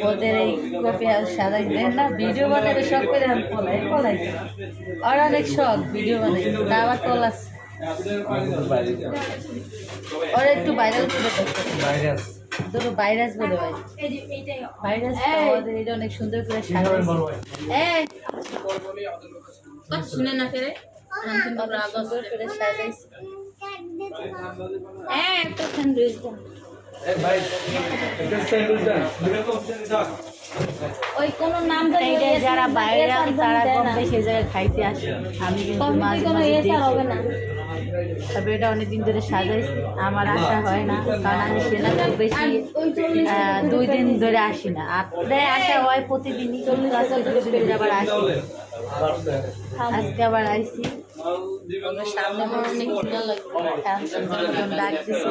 ওদের এই copy house সাজাই দেন না, ভিডিও বানালে শখ করে আমি পলাই আর অনেক শখ ভিডিও বানাই, তা আবার কল আছে ওরা একটু ভাইরাল করে দুটো ভাইরাস বলে ভাই ভাইরাস, ওদের এটা অনেক সুন্দর করে সাজাইছে। শুনে না ফেরে সুন্দর করে সাজাইছে। একটা স্যান্ডউইচ দাও। ওই কোন নাম ধরে যারা বাইরে তারা কম বেশি জায়গায় খাইতে আসে, আমি কিন্তু মাঝে মাঝে হবে না। তবে এটা অনেকদিন ধরে সাজাইছি, আমার আশা হয় না, কারণ আমি সেনা খুব বেশি 2 দিন ধরে আসি না। আপনার আশা হয় প্রতিদিনই, আবার আসি, আজকে আবার আইসি। সামনে অনেক সুন্দর লাগবে, ডাক দিছি।